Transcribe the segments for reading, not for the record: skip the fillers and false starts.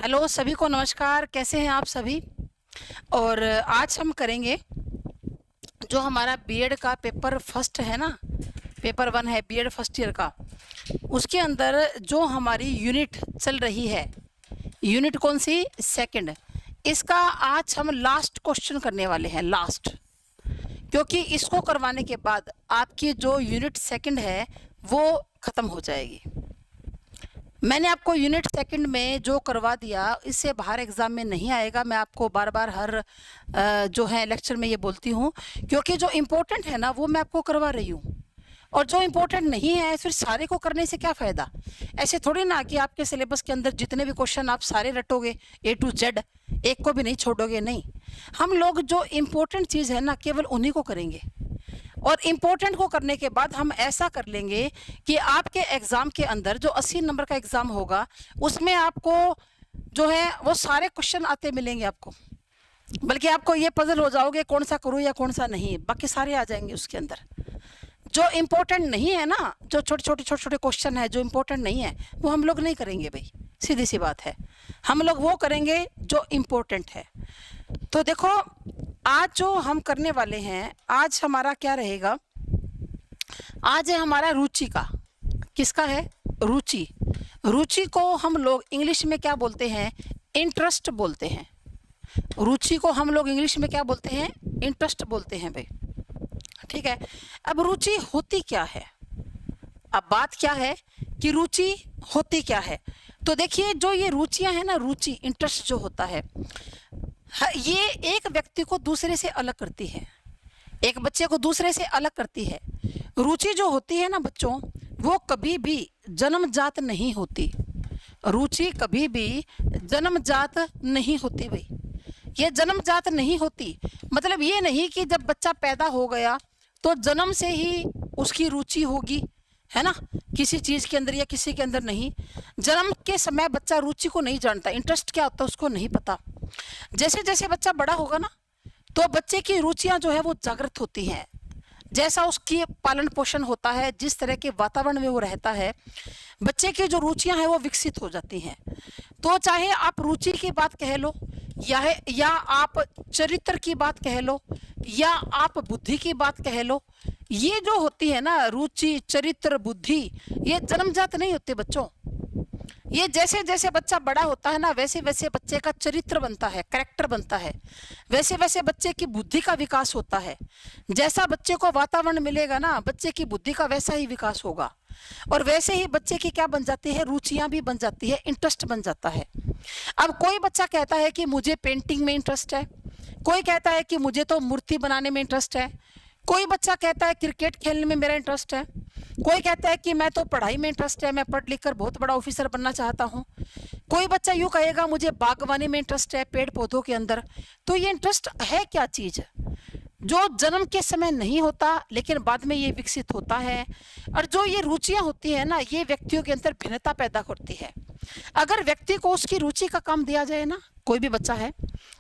Hello सभी को नमस्कार। कैसे हैं आप सभी। और आज हम करेंगे जो हमारा बीएड का पेपर फर्स्ट है ना, पेपर 1 है बीएड फर्स्ट ईयर का। उसके अंदर जो हमारी यूनिट चल रही है, यूनिट कौन सी, सेकंड। इसका आज हम लास्ट क्वेश्चन करने वाले हैं, लास्ट। क्योंकि इसको करवाने के बाद आपकी जो यूनिट सेकंड है वो ख़त्म हो जाएगी। मैंने आपको यूनिट सेकंड में जो करवा दिया इससे बाहर एग्ज़ाम में नहीं आएगा। मैं आपको बार बार हर जो है लेक्चर में ये बोलती हूँ, क्योंकि जो इम्पोर्टेंट है ना वो मैं आपको करवा रही हूँ, और जो इम्पोर्टेंट नहीं है फिर सारे को करने से क्या फ़ायदा। ऐसे थोड़ी ना कि आपके सिलेबस के अंदर जितने भी क्वेश्चन आप सारे रटोगे A to Z, एक को भी नहीं छोड़ोगे। नहीं, हम लोग जो इम्पोर्टेंट चीज़ है ना केवल उन्हीं को करेंगे, और इम्पोर्टेंट को करने के बाद हम ऐसा कर लेंगे कि आपके एग्ज़ाम के अंदर जो 80 नंबर का एग्ज़ाम होगा उसमें आपको जो है वो सारे क्वेश्चन आते मिलेंगे आपको। बल्कि आपको ये पजल हो जाओगे कौन सा करूँ या कौन सा नहीं, बाकी सारे आ जाएंगे उसके अंदर। जो इम्पोर्टेंट नहीं है ना, जो छोटे छोटे क्वेश्चन है जो इम्पोर्टेंट नहीं है वो हम लोग नहीं करेंगे भाई, सीधी सी बात है। हम लोग वो करेंगे जो इम्पोर्टेंट है। तो देखो आज जो हम करने वाले हैं, आज हमारा क्या रहेगा, आज है हमारा रुचि का। किसका है, रुचि। रुचि को हम लोग इंग्लिश में क्या बोलते हैं, इंटरेस्ट बोलते हैं। रुचि को हम लोग इंग्लिश में क्या बोलते हैं, इंटरेस्ट बोलते हैं भाई। ठीक है। अब रुचि होती क्या है, अब बात क्या है कि रुचि होती क्या है। तो देखिए जो ये रुचियां हैं ना, रुचि इंटरेस्ट जो होता है, ये एक व्यक्ति को दूसरे से अलग करती है, एक बच्चे को दूसरे से अलग करती है। रुचि जो होती है ना बच्चों, वो कभी भी जन्मजात नहीं होती। रुचि कभी भी जन्मजात नहीं होती भाई। ये जन्मजात नहीं होती मतलब ये नहीं कि जब बच्चा पैदा हो गया तो जन्म से ही उसकी रुचि होगी, है ना, किसी चीज़ के अंदर या किसी के अंदर। नहीं, जन्म के समय बच्चा रुचि को नहीं जानता, इंटरेस्ट क्या होता है उसको नहीं पता। जैसे जैसे बच्चा बड़ा होगा ना तो बच्चे की रुचियां जो है वो जागृत होती हैं। जैसा उसकी पालन पोषण होता है, जिस तरह के वातावरण में वो रहता है, बच्चे की जो रुचियां हैं वो विकसित हो जाती हैं। तो चाहे आप रुचि की बात कह लो या आप चरित्र की बात कह लो या आप बुद्धि की बात कह लो, ये जो होती है ना रुचि चरित्र बुद्धि, ये जन्मजात नहीं होते बच्चों। ये जैसे जैसे बच्चा बड़ा होता है ना वैसे वैसे बच्चे का चरित्र बनता है, कैरेक्टर बनता है, वैसे वैसे बच्चे की बुद्धि का विकास होता है। जैसा बच्चे को वातावरण मिलेगा ना बच्चे की बुद्धि का वैसा ही विकास होगा, और वैसे ही बच्चे की क्या बन जाती है, रुचियां भी बन जाती है, इंटरेस्ट बन जाता है। अब कोई बच्चा कहता है कि मुझे पेंटिंग में इंटरेस्ट है, कोई कहता है कि मुझे तो मूर्ति बनाने में इंटरेस्ट है, कोई बच्चा कहता है क्रिकेट खेलने में मेरा इंटरेस्ट है, कोई कहता है कि मैं तो पढ़ाई में इंटरेस्ट है, मैं पढ़ लिख कर बहुत बड़ा ऑफिसर बनना चाहता हूँ। कोई बच्चा यूँ कहेगा मुझे बागवानी में इंटरेस्ट है, पेड़ पौधों के अंदर। तो ये इंटरेस्ट है क्या चीज़, जो जन्म के समय नहीं होता लेकिन बाद में ये विकसित होता है। और जो ये रुचियां होती है ना ये व्यक्तियों के अंदर भिन्नता पैदा करती है। अगर व्यक्ति को उसकी रुचि का काम दिया जाए ना, कोई भी बच्चा है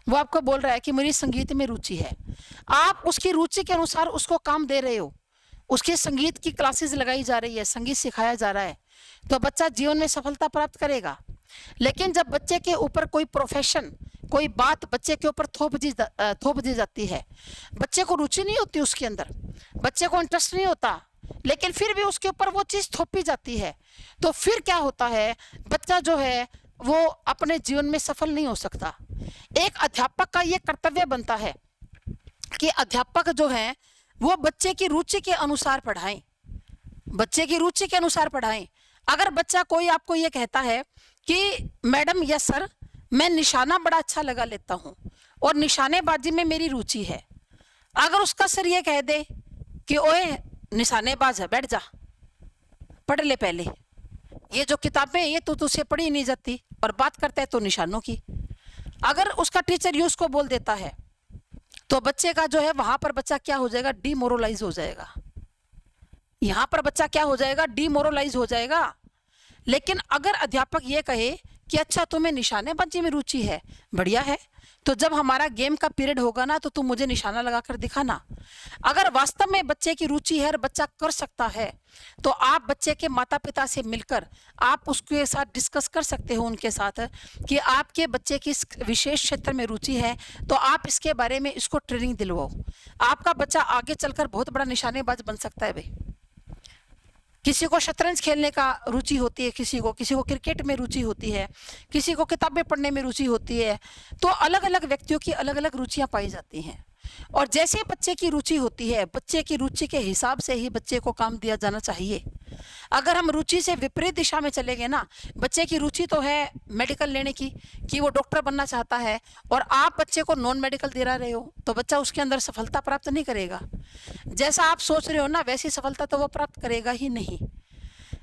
वो आपको बोल रहा है कि मेरी संगीत में रुचि है, आप उसकी रुचि के अनुसार उसको काम दे रहे हो, उसके संगीत की क्लासेस लगाई जा रही है, संगीत सिखाया जा रहा है, तो बच्चा जीवन में सफलता प्राप्त करेगा। लेकिन जब बच्चे के ऊपर कोई प्रोफेशन, कोई बात बच्चे के ऊपर थोप दी जाती है, बच्चे को रुचि नहीं होती उसके अंदर, बच्चे को इंटरेस्ट नहीं होता, लेकिन फिर भी उसके ऊपर वो चीज़ थोपी जाती है, तो फिर क्या होता है, बच्चा जो है वो अपने जीवन में सफल नहीं हो सकता। एक अध्यापक का ये कर्तव्य बनता है कि अध्यापक जो है वो बच्चे की रुचि के अनुसार पढ़ाएं, बच्चे की रुचि के अनुसार पढ़ाएं। अगर बच्चा कोई आपको ये कहता है कि मैडम या सर मैं निशाना बड़ा अच्छा लगा लेता हूँ और निशानेबाजी में मेरी रुचि है, अगर उसका सर ये कह दे कि ओए निशानेबाज है, बैठ जा पढ़ ले पहले, ये जो किताबें ये तो तुझसे पढ़ी नहीं जाती और बात करता है तो निशानों की, अगर उसका टीचर यूँ उसको बोल देता है तो बच्चे का जो है वहां पर बच्चा क्या हो जाएगा, डीमोरलाइज हो जाएगा। यहाँ पर बच्चा क्या हो जाएगा, डीमोरलाइज हो जाएगा। लेकिन अगर अध्यापक ये कहे कि अच्छा तुम्हें निशानेबाजी में रुचि है, बढ़िया है, तो जब हमारा गेम का पीरियड होगा ना तो तुम मुझे निशाना लगाकर दिखाना। अगर वास्तव में बच्चे की रुचि है और बच्चा कर सकता है तो आप बच्चे के माता पिता से मिलकर आप उसके साथ डिस्कस कर सकते हो उनके साथ कि आपके बच्चे की इस विशेष क्षेत्र में रुचि है, तो आप इसके बारे में इसको ट्रेनिंग दिलवाओ। आपका बच्चा आगे चलकर बहुत बड़ा निशानेबाज बन सकता है भाई। किसी को शतरंज खेलने का रुचि होती है, किसी को क्रिकेट में रुचि होती है, किसी को किताबें पढ़ने में रुचि होती है। तो अलग अलग व्यक्तियों की अलग अलग रुचियां पाई जाती हैं, और जैसे बच्चे की रुचि होती है बच्चे की रुचि के हिसाब से ही बच्चे को काम दिया जाना चाहिए। अगर हम रुचि से विपरीत दिशा में चले गए ना, बच्चे की रुचि तो है मेडिकल लेने की कि वो डॉक्टर बनना चाहता है, और आप बच्चे को नॉन मेडिकल दे रहे हो, तो बच्चा उसके अंदर सफलता प्राप्त नहीं करेगा। जैसा आप सोच रहे हो ना वैसी सफलता तो वो प्राप्त करेगा ही नहीं।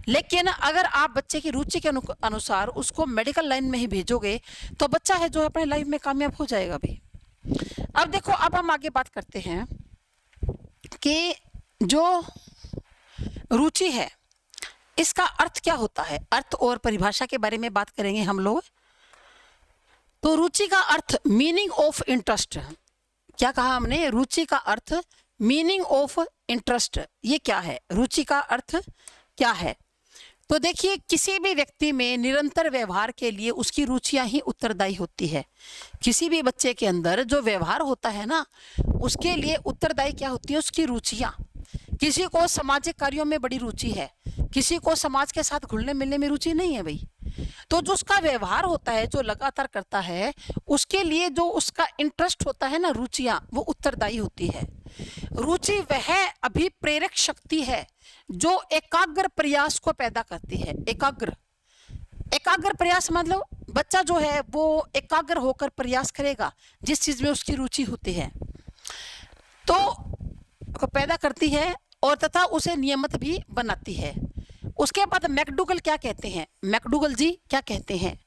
लेकिन अगर आप बच्चे की रुचि के अनुसार उसको मेडिकल लाइन में ही भेजोगे तो बच्चा है जो अपने लाइफ में कामयाब हो जाएगा भी। अब देखो, अब हम आगे बात करते हैं कि जो रुचि है इसका अर्थ क्या होता है, अर्थ और परिभाषा के बारे में बात करेंगे हम लोग। तो रुचि का अर्थ मीनिंग ऑफ इंटरेस्ट, क्या कहा हमने, रुचि का अर्थ मीनिंग ऑफ इंटरेस्ट, ये क्या है, रुचि का अर्थ क्या है। तो देखिए, किसी भी व्यक्ति में निरंतर व्यवहार के लिए उसकी रुचियां ही उत्तरदायी होती है। किसी भी बच्चे के अंदर जो व्यवहार होता है ना उसके लिए उत्तरदायी क्या होती है, उसकी रुचियां। किसी को सामाजिक कार्यों में बड़ी रुचि है, किसी को समाज के साथ घुलने मिलने में रुचि नहीं है भाई। तो जो उसका व्यवहार होता है, जो लगातार करता है, उसके लिए जो उसका इंटरेस्ट होता है ना, रुचियां, वो उत्तरदायी होती है। रुचि वह अभिप्रेरक शक्ति है जो एकाग्र प्रयास को पैदा करती है। एकाग्र प्रयास मतलब बच्चा जो है वो एकाग्र होकर प्रयास करेगा जिस चीज में उसकी रुचि होती है, तो पैदा करती है और तथा उसे नियमित भी बनाती है। उसके बाद मैकडूगल क्या कहते हैं, मैकडूगल जी क्या कहते हैं,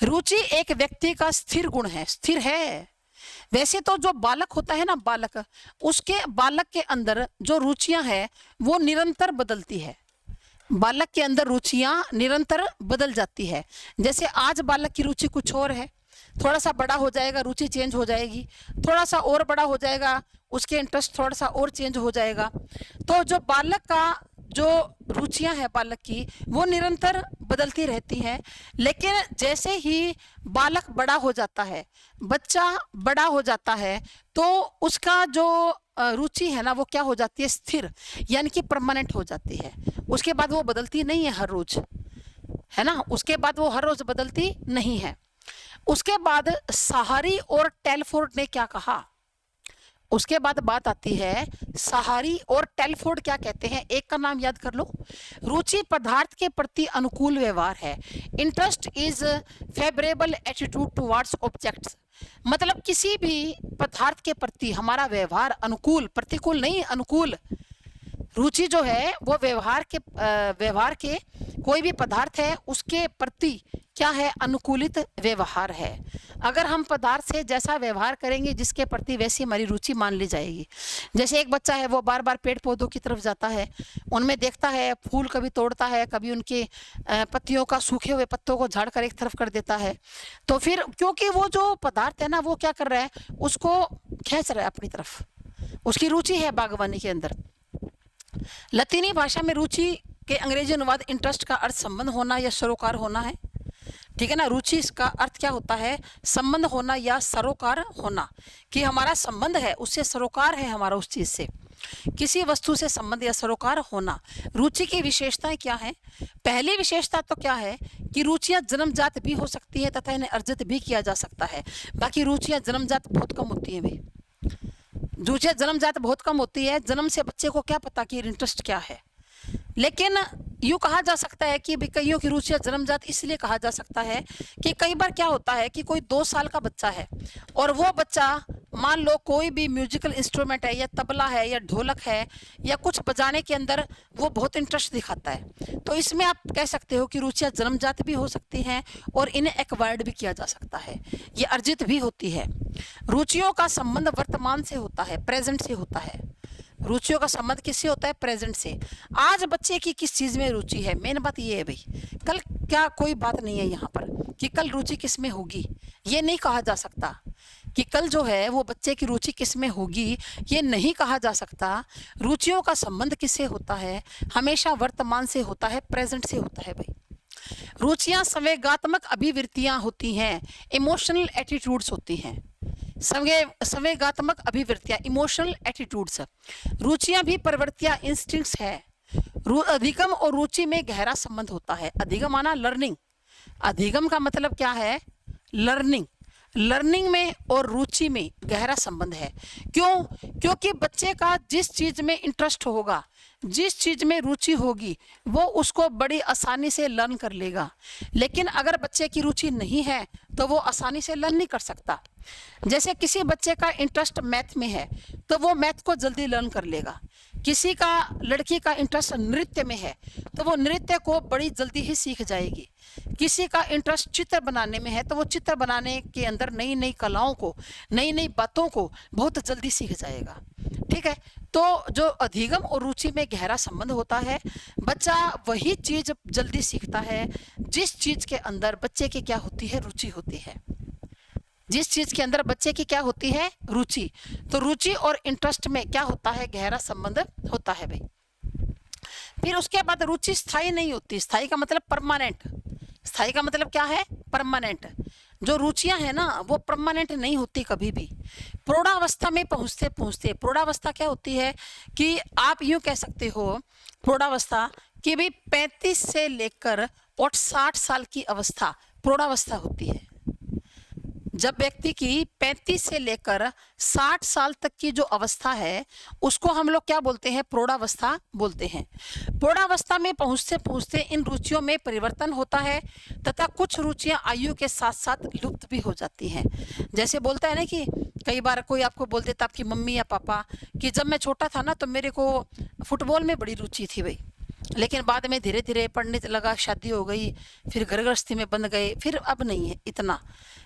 रुचि एक व्यक्ति का स्थिर गुण है, स्थिर है। वैसे तो जो बालक होता है ना, बालक के अंदर जो रुचियां है वो निरंतर बदलती है। बालक के अंदर रुचियां निरंतर बदल जाती है। जैसे आज बालक की रुचि कुछ और है, थोड़ा सा बड़ा हो जाएगा रुचि चेंज हो जाएगी, थोड़ा सा और बड़ा हो जाएगा उसके इंटरेस्ट थोड़ा सा और चेंज हो जाएगा। तो जो बालक का जो रुचियां हैं बालक की वो निरंतर बदलती रहती हैं। लेकिन जैसे ही बालक बड़ा हो जाता है, बच्चा बड़ा हो जाता है, तो उसका जो रुचि है ना वो क्या हो जाती है, स्थिर, यानी कि परमानेंट हो जाती है। उसके बाद वो बदलती नहीं है हर रोज, है ना, उसके बाद वो हर रोज बदलती नहीं है। उसके बाद सहारी और टेलफोर्ड ने क्या कहा, उसके बाद बात आती है सहारी और टेलफोर्ड क्या कहते हैं, एक का नाम याद कर लो। रुचि पदार्थ के प्रति अनुकूल व्यवहार है। Interest is favourable attitude towards objects, मतलब किसी भी पदार्थ के प्रति हमारा व्यवहार अनुकूल, प्रतिकूल नहीं, अनुकूल। रुचि जो है वो व्यवहार के कोई भी पदार्थ है उसके प्रति क्या है, अनुकूलित व्यवहार है। अगर हम पदार्थ से जैसा व्यवहार करेंगे जिसके प्रति वैसी हमारी रुचि मान ली जाएगी। जैसे एक बच्चा है वो बार बार पेड़ पौधों की तरफ जाता है, उनमें देखता है फूल कभी तोड़ता है, कभी उनके पत्तियों का सूखे हुए पत्तों को झाड़ कर एक तरफ कर देता है, तो फिर क्योंकि वो जो पदार्थ है ना वो क्या कर रहा है, उसको खींच रहा है अपनी तरफ, उसकी रुचि है बागवानी के अंदर। लतीनी भाषा में रुचि के अंग्रेजी अनुवाद इंटरेस्ट का अर्थ संबंध होना या सरोकार होना है, ठीक है ना। रुचि इसका अर्थ क्या होता है, संबंध होना या सरोकार होना, कि हमारा संबंध है उससे, सरोकार है हमारा उस चीज से, किसी वस्तु से संबंध या सरोकार होना। रुचि की विशेषताएं क्या है, पहली विशेषता तो क्या है कि रुचियां जन्मजात भी हो सकती है तथा इन्हें अर्जित भी किया जा सकता है। बाकी रुचियां जन्मजात बहुत कम होती हैं भाई, रुचियां जन्मजात बहुत कम होती है। जन्म से बच्चे को क्या पता कि इंटरेस्ट क्या है। लेकिन यूँ कहा जा सकता है कि कईयों की रुचियां जन्मजात इसलिए कहा जा सकता है कि कई बार क्या होता है कि कोई 2 साल का बच्चा है और वो बच्चा मान लो कोई भी म्यूजिकल इंस्ट्रूमेंट है या तबला है या ढोलक है या कुछ बजाने के अंदर वो बहुत इंटरेस्ट दिखाता है, तो इसमें आप कह सकते हो कि रुचियां जन्मजात भी हो सकती हैं और इन्हें एक्वायर्ड भी किया जा सकता है, ये अर्जित भी होती है। रुचियों का संबंध वर्तमान से होता है, प्रेजेंट से होता है। रुचियों का संबंध किससे होता है? प्रेजेंट से। आज बच्चे की किस चीज में रुचि है, मेन बात ये है भाई। कल क्या कोई बात नहीं है यहाँ पर कि कल रुचि किस में होगी, ये नहीं कहा जा सकता कि कल जो है वो बच्चे की रुचि किस में होगी, ये नहीं कहा जा सकता। रुचियों का संबंध किससे होता है? हमेशा वर्तमान से होता है, प्रेजेंट से होता है भाई। रुचियां संवेगात्मक अभिवृत्तियां होती हैं, इमोशनल एटीट्यूड्स होती हैं। संवेगात्मक अभिवृत्तियां, इमोशनल एटीट्यूड्स। रुचियां भी प्रवृत्तियां, इंस्टिंक्ट्स है। अधिगम और रुचि में गहरा संबंध होता है। अधिगम माना लर्निंग। अधिगम का मतलब क्या है? लर्निंग। लर्निंग में और रुचि में गहरा संबंध है। क्यों? क्योंकि बच्चे का जिस चीज में इंटरेस्ट होगा, जिस चीज में रुचि होगी, वो उसको बड़ी आसानी से लर्न कर लेगा। लेकिन अगर बच्चे की रुचि नहीं है तो वो आसानी से लर्न नहीं कर सकता। जैसे किसी बच्चे का इंटरेस्ट मैथ में है तो वो मैथ को जल्दी लर्न कर लेगा। किसी का, लड़की का इंटरेस्ट नृत्य में है तो वो नृत्य को बड़ी जल्दी ही सीख जाएगी। किसी का इंटरेस्ट चित्र बनाने में है तो वो चित्र बनाने के अंदर नई नई कलाओं को, नई नई बातों को बहुत जल्दी सीख जाएगा। ठीक है, तो जो अधिगम और रुचि में गहरा संबंध होता है, बच्चा वही चीज जल्दी सीखता है जिस चीज के अंदर बच्चे की क्या होती है? रुचि होती है। जिस चीज के अंदर बच्चे की क्या होती है? रुचि। तो रुचि और इंटरेस्ट में क्या होता है? गहरा संबंध होता है भाई। फिर उसके बाद रुचि स्थायी नहीं होती। स्थायी का मतलब परमानेंट। स्थायी का मतलब क्या है? परमानेंट। जो रुचियां है ना वो परमानेंट नहीं होती कभी भी। प्रौढ़ावस्था में पहुंचते पहुंचते, प्रौढ़ावस्था क्या होती है कि आप यूं कह सकते हो प्रौढ़ावस्था कि भाई 35 से लेकर और 60 साल की अवस्था प्रौढ़ावस्था होती है। जब व्यक्ति की 35 से लेकर 60 साल तक की जो अवस्था है उसको हम लोग क्या बोलते हैं? प्रौढ़ावस्था बोलते हैं। प्रौढ़ावस्था में पहुंचते पहुंचते इन रुचियों में परिवर्तन होता है तथा कुछ रुचियां आयु के साथ साथ लुप्त भी हो जाती हैं। जैसे बोलता है ना कि कई बार कोई आपको बोल देता, आपकी मम्मी या पापा, कि जब मैं छोटा था ना तो मेरे को फुटबॉल में बड़ी रुचि थी भाई, लेकिन बाद में धीरे धीरे पढ़ने लगा, शादी हो गई, फिर घर गृहस्थी में बंध गए, फिर अब नहीं है इतना।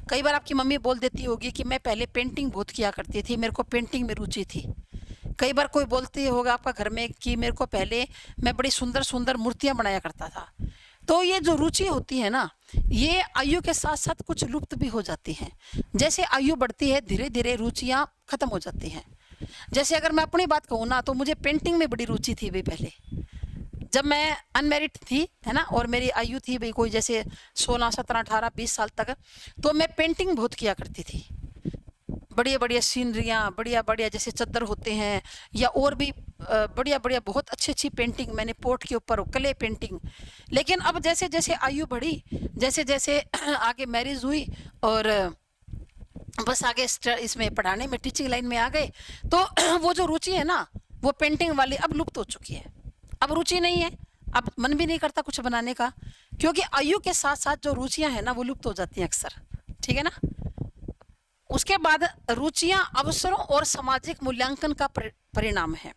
कई बार आपकी मम्मी बोल देती होगी कि मैं पहले पेंटिंग बहुत किया करती थी, मेरे को पेंटिंग में रुचि थी। कई बार कोई बोलती होगा आपका घर में कि मेरे को पहले मैं बड़ी सुंदर सुंदर मूर्तियां बनाया करता था। तो ये जो रुचि होती है ना, ये आयु के साथ साथ कुछ लुप्त भी हो जाती हैं। जैसे आयु बढ़ती है धीरे धीरे रुचियां खत्म हो जाती हैं। जैसे अगर मैं अपनी बात कहूँ ना तो मुझे पेंटिंग में बड़ी रुचि थी भाई पहले, जब मैं अनमेरिड थी, है ना, और मेरी आयु थी भाई कोई जैसे 16, 17, 18, 20 साल तक, तो मैं पेंटिंग बहुत किया करती थी। बढ़िया बढ़िया सीनरियाँ, बढ़िया बढ़िया जैसे चद्दर होते हैं या और भी बढ़िया बढ़िया बहुत अच्छी अच्छी पेंटिंग मैंने पोर्ट के ऊपर, क्ले पेंटिंग। लेकिन अब जैसे जैसे आयु बढ़ी, जैसे जैसे आगे मैरिज हुई और बस आगे इसमें पढ़ाने में, टीचिंग लाइन में आ गए, तो वो जो रुचि है ना वो पेंटिंग वाली अब लुप्त हो चुकी है। अब रुचि नहीं है, अब मन भी नहीं करता कुछ बनाने का, क्योंकि आयु के साथ साथ जो रुचियां हैं ना वो लुप्त हो जाती हैं अक्सर। ठीक है ना। उसके बाद रुचियां अवसरों और सामाजिक मूल्यांकन का परिणाम है।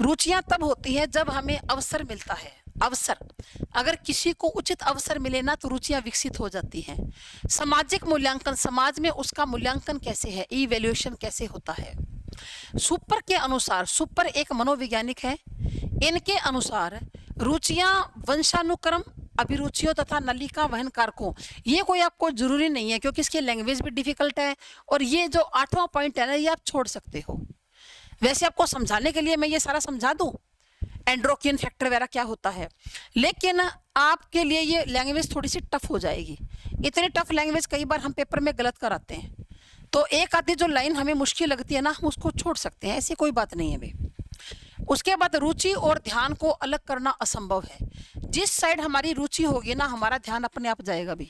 रुचियां तब होती है जब हमें अवसर मिलता है। अवसर, अगर किसी को उचित अवसर मिले ना तो रुचियां विकसित हो जाती हैं। सामाजिक मूल्यांकन, समाज में उसका मूल्यांकन कैसे है, इवैल्यूएशन कैसे होता है। सुपर के अनुसार, सुपर एक मनोवैज्ञानिक है, इनके अनुसार रुचियां वंशानुक्रम, अभिरुचियों तथा नलिका वहन कारकों, ये कोई आपको जरूरी नहीं है क्योंकि इसकी लैंग्वेज भी डिफिकल्ट है, और ये जो 8वां पॉइंट है ना ये आप छोड़ सकते हो। वैसे आपको समझाने के लिए मैं ये सारा समझा दूं एंड्रोकिन फैक्टर वगैरह क्या होता है, लेकिन आपके लिए ये लैंग्वेज थोड़ी सी टफ हो जाएगी। इतनी टफ लैंग्वेज कई बार हम पेपर में गलत कराते हैं, तो एक आधी जो लाइन हमें मुश्किल लगती है ना हम उसको छोड़ सकते हैं, ऐसी कोई बात नहीं है भाई। उसके बाद रुचि और ध्यान को अलग करना असंभव है। जिस साइड हमारी रुचि होगी ना हमारा ध्यान अपने आप जाएगा भी।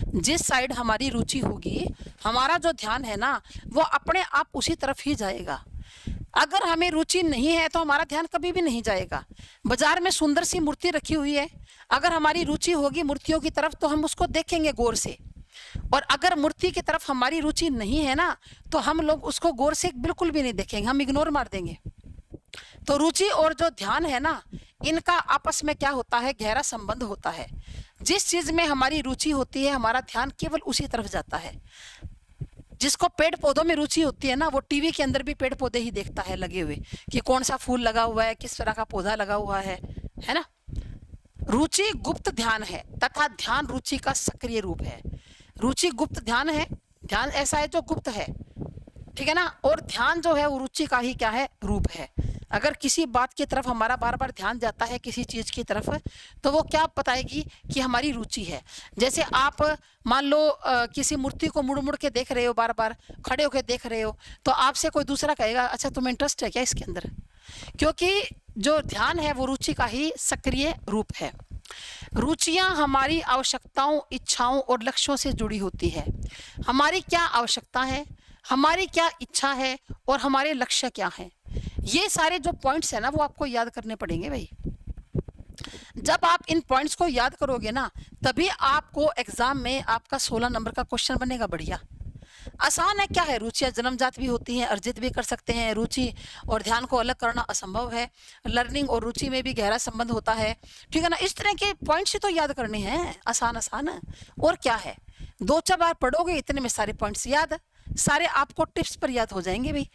जिस साइड हमारी रुचि होगी हमारा जो ध्यान है ना वो अपने आप उसी तरफ ही जाएगा। अगर हमें रुचि नहीं है तो हमारा ध्यान कभी भी नहीं जाएगा। बाजार में सुंदर सी मूर्ति रखी हुई है, अगर हमारी रुचि होगी मूर्तियों की तरफ तो हम उसको देखेंगे गौर से, और अगर मूर्ति की तरफ हमारी रुचि नहीं है ना तो हम लोग उसको गौर से बिल्कुल भी नहीं देखेंगे, हम इग्नोर मार देंगे। तो रुचि और जो ध्यान है ना इनका आपस में क्या होता है, गहरा संबंध होता है। जिस चीज में हमारी रुचि होती है हमारा ध्यान केवल उसी तरफ जाता है। जिसको पेड़ पौधों में रुचि होती है ना, वो टीवी के अंदर भी पेड़ पौधे ही देखता है लगे हुए, कि कौन सा फूल लगा हुआ है, किस तरह का पौधा लगा हुआ है ना। रुचि गुप्त ध्यान है तथा ध्यान रुचि का सक्रिय रूप है। रुचि गुप्त ध्यान है, ध्यान ऐसा है जो गुप्त है, ठीक है ना, और ध्यान जो है वो रुचि का ही क्या है, रूप है। अगर किसी बात की तरफ हमारा बार बार ध्यान जाता है, किसी चीज की तरफ, तो वो क्या बताएगी कि हमारी रुचि है। जैसे आप मान लो किसी मूर्ति को मुड़ मुड़ के देख रहे हो, बार बार खड़े होकर देख रहे हो, तो आपसे कोई दूसरा कहेगा अच्छा तुम्हें इंटरेस्ट है क्या इसके अंदर, क्योंकि जो ध्यान है वो रुचि का ही सक्रिय रूप है। रुचियां हमारी आवश्यकताओं, इच्छाओं और लक्ष्यों से जुड़ी होती है। हमारी क्या आवश्यकता है, हमारी क्या इच्छा है और हमारे लक्ष्य क्या हैं, ये सारे जो पॉइंट्स है ना वो आपको याद करने पड़ेंगे भाई। जब आप इन पॉइंट्स को याद करोगे ना, तभी आपको एग्जाम में आपका 16 नंबर का क्वेश्चन बनेगा बढ़िया। आसान है, क्या है, रुचियां जन्मजात भी होती हैं, अर्जित भी कर सकते हैं। रुचि और ध्यान को अलग करना असंभव है। लर्निंग और रुचि में भी गहरा संबंध होता है, ठीक है ना। इस तरह के पॉइंट्स ही तो याद करने हैं, आसान आसान है। और क्या है, 2-4 बार पढ़ोगे इतने में सारे पॉइंट्स याद, सारे आपको टिप्स पर याद हो जाएंगे भाई।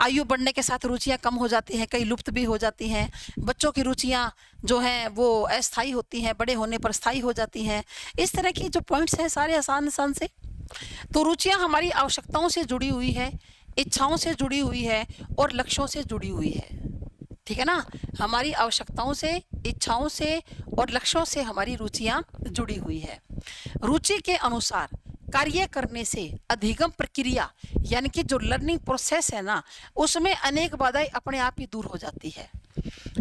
आयु बढ़ने के साथ रुचियां कम हो जाती हैं, कई लुप्त भी हो जाती हैं। बच्चों की रुचियां जो हैं वो अस्थायी होती हैं, बड़े होने पर स्थायी हो जाती हैं। इस तरह की जो पॉइंट्स हैं सारे आसान आसान से। तो रुचियां हमारी आवश्यकताओं से जुड़ी हुई है, इच्छाओं से जुड़ी हुई है और लक्ष्यों से जुड़ी हुई है, ठीक है ना। हमारी आवश्यकताओं से, इच्छाओं से और लक्ष्यों से हमारी रुचियां जुड़ी हुई है। रुचि के अनुसार कार्य करने से अधिगम प्रक्रिया यानी कि जो लर्निंग प्रोसेस है ना, उसमें अनेक बाधाएं अपने आप ही दूर हो जाती है।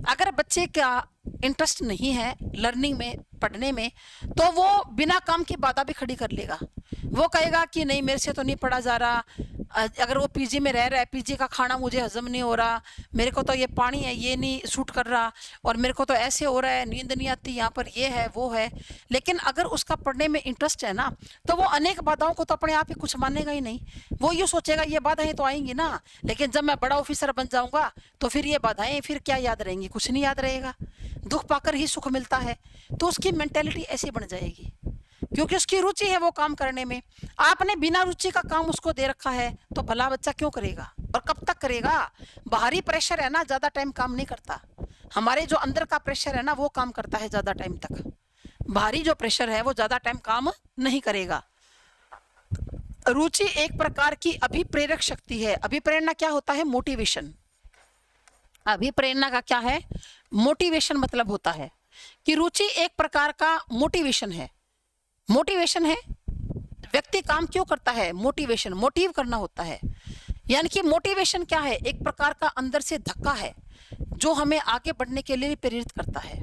अगर बच्चे का इंटरेस्ट नहीं है लर्निंग में, पढ़ने में, तो वो बिना काम की बाधा भी खड़ी कर लेगा। वो कहेगा कि नहीं मेरे से तो नहीं पढ़ा जा रहा। अगर वो पीजी में रह रहा है, पीजी का खाना मुझे हजम नहीं हो रहा, मेरे को तो ये पानी है ये नहीं सूट कर रहा, और मेरे को तो ऐसे हो रहा है, नींद नहीं आती, यहाँ पर ये है वो है। लेकिन अगर उसका पढ़ने में इंटरेस्ट है ना, तो वो अनेक बाधाओं को तो अपने आप ही कुछ मानेगा ही नहीं। वो यूँ सोचेगा ये बाधाएं तो आएंगी ना, लेकिन जब मैं बड़ा ऑफिसर बन जाऊंगा तो फिर ये बाधाएं फिर क्या याद रहेंगी, कुछ नहीं याद रहेगा। दुख पाकर ही सुख मिलता है, तो उसकी मेंटेलिटी ऐसी बन जाएगी, क्योंकि उसकी रुचि है वो काम करने में। आपने बिना रुचि का काम उसको दे रखा है, तो भला बच्चा क्यों करेगा और कब तक करेगा। बाहरी प्रेशर है ना, ज्यादा टाइम काम नहीं करता। हमारे जो अंदर का प्रेशर है ना, वो काम करता है ज्यादा टाइम तक। बाहरी जो प्रेशर है वो ज्यादा टाइम काम नहीं करेगा। रुचि एक प्रकार की अभिप्रेरक शक्ति है। अभिप्रेरणा क्या होता है, मोटिवेशन। अभिप्रेरणा का क्या है, मोटिवेशन मतलब होता है कि रुचि एक प्रकार का मोटिवेशन है। मोटिवेशन है, व्यक्ति काम क्यों करता है, मोटिवेशन, मोटिव करना होता है। यानी कि मोटिवेशन क्या है, एक प्रकार का अंदर से धक्का है जो हमें आगे बढ़ने के लिए प्रेरित करता है।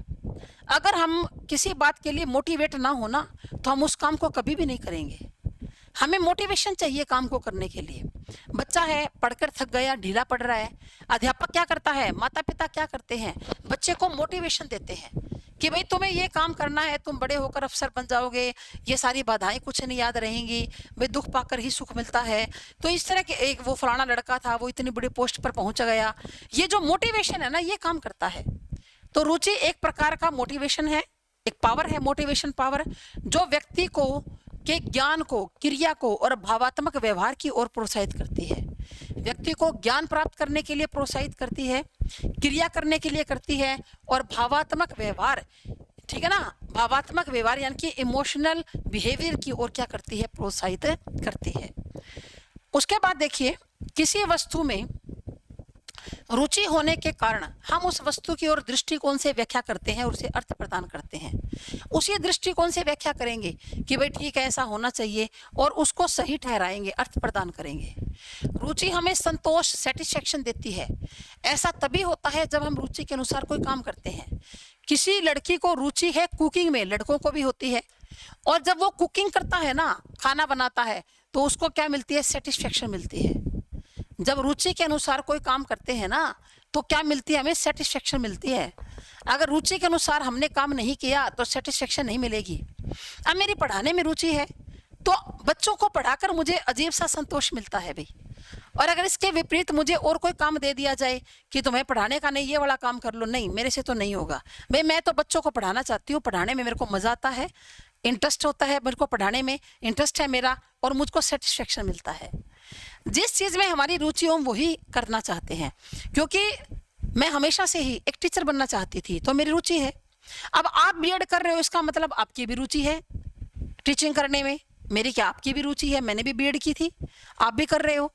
अगर हम किसी बात के लिए मोटिवेट ना होना, तो हम उस काम को कभी भी नहीं करेंगे। हमें मोटिवेशन चाहिए काम को करने के लिए। बच्चा है, पढ़कर थक गया, ढीला पड़ रहा है, अध्यापक क्या करता है, माता पिता क्या करते हैं, बच्चे को मोटिवेशन देते हैं कि भाई तुम्हें ये काम करना है, तुम बड़े होकर अफसर बन जाओगे, ये सारी बाधाएं कुछ नहीं याद रहेंगी, भाई दुख पाकर ही सुख मिलता है। तो इस तरह के एक वो फलाना लड़का था, वो इतनी बड़ी पोस्ट पर पहुंच गया। ये जो मोटिवेशन है ना, ये काम करता है। तो रुचि एक प्रकार का मोटिवेशन है, एक पावर है, मोटिवेशन पावर, जो व्यक्ति को के ज्ञान को, क्रिया को और भावात्मक व्यवहार की ओर प्रोत्साहित करती है। व्यक्ति को ज्ञान प्राप्त करने के लिए प्रोत्साहित करती है, क्रिया करने के लिए करती है, और भावात्मक व्यवहार, ठीक है ना, भावात्मक व्यवहार यानी कि इमोशनल बिहेवियर की ओर क्या करती है, प्रोत्साहित करती है। उसके बाद देखिए, किसी वस्तु में रुचि होने के कारण हम उस वस्तु की ओर दृष्टिकोण से व्याख्या करते हैं और उसे अर्थ प्रदान करते हैं। उसी दृष्टिकोण से व्याख्या करेंगे कि भाई ठीक है ऐसा होना चाहिए, और उसको सही ठहराएंगे, अर्थ प्रदान करेंगे। रुचि हमें संतोष, सेटिस्फेक्शन देती है। ऐसा तभी होता है जब हम रुचि के अनुसार कोई काम करते हैं। किसी लड़की को रुचि है कुकिंग में, लड़कों को भी होती है, और जब वो कुकिंग करता है ना, खाना बनाता है, तो उसको क्या मिलती है, सेटिस्फेक्शन मिलती है। जब रुचि के अनुसार कोई काम करते हैं ना, तो क्या मिलती है, हमें सेटिस्फेक्शन मिलती है। अगर रुचि के अनुसार हमने काम नहीं किया तो सेटिस्फेक्शन नहीं मिलेगी। अब मेरी पढ़ाने में रुचि है, तो बच्चों को पढ़ाकर मुझे अजीब सा संतोष मिलता है भाई। और अगर इसके विपरीत मुझे और कोई काम दे दिया जाए कि तुम्हें पढ़ाने का नहीं, ये वाला काम कर लो, नहीं मेरे से तो नहीं होगा भाई, मैं तो बच्चों को पढ़ाना चाहती हूँ, पढ़ाने में मेरे को मजा आता है, इंटरेस्ट होता है, मेरे को पढ़ाने में इंटरेस्ट है मेरा, और मुझको सेटिस्फेक्शन मिलता है। जिस चीज में हमारी रुचि हो वही करना चाहते हैं। क्योंकि मैं हमेशा से ही एक टीचर बनना चाहती थी, तो मेरी रुचि है। अब आप बीएड कर रहे हो, इसका मतलब आपकी भी रुचि है टीचिंग करने में। मेरी क्या, आपकी भी रुचि है, मैंने भी बीएड की थी, आप भी कर रहे हो।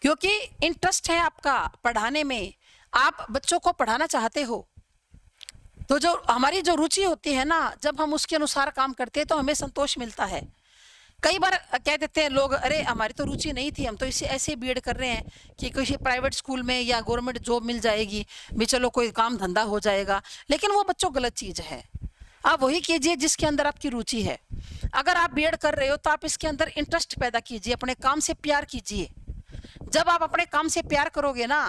क्योंकि इंटरेस्ट है आपका पढ़ाने में, आप बच्चों को पढ़ाना चाहते हो। तो जो हमारी जो रुचि होती है ना, जब हम उसके अनुसार काम करते हैं तो हमें संतोष मिलता है। कई बार कह देते हैं लोग, अरे हमारी तो रुचि नहीं थी, हम तो इसे ऐसे बीएड कर रहे हैं कि किसी प्राइवेट स्कूल में या गवर्नमेंट जॉब मिल जाएगी, भी चलो कोई काम धंधा हो जाएगा। लेकिन वो बच्चों गलत चीज़ है। आप वही कीजिए जिसके अंदर आपकी रुचि है। अगर आप बीएड कर रहे हो तो आप इसके अंदर इंटरेस्ट पैदा कीजिए, अपने काम से प्यार कीजिए। जब आप अपने काम से प्यार करोगे ना,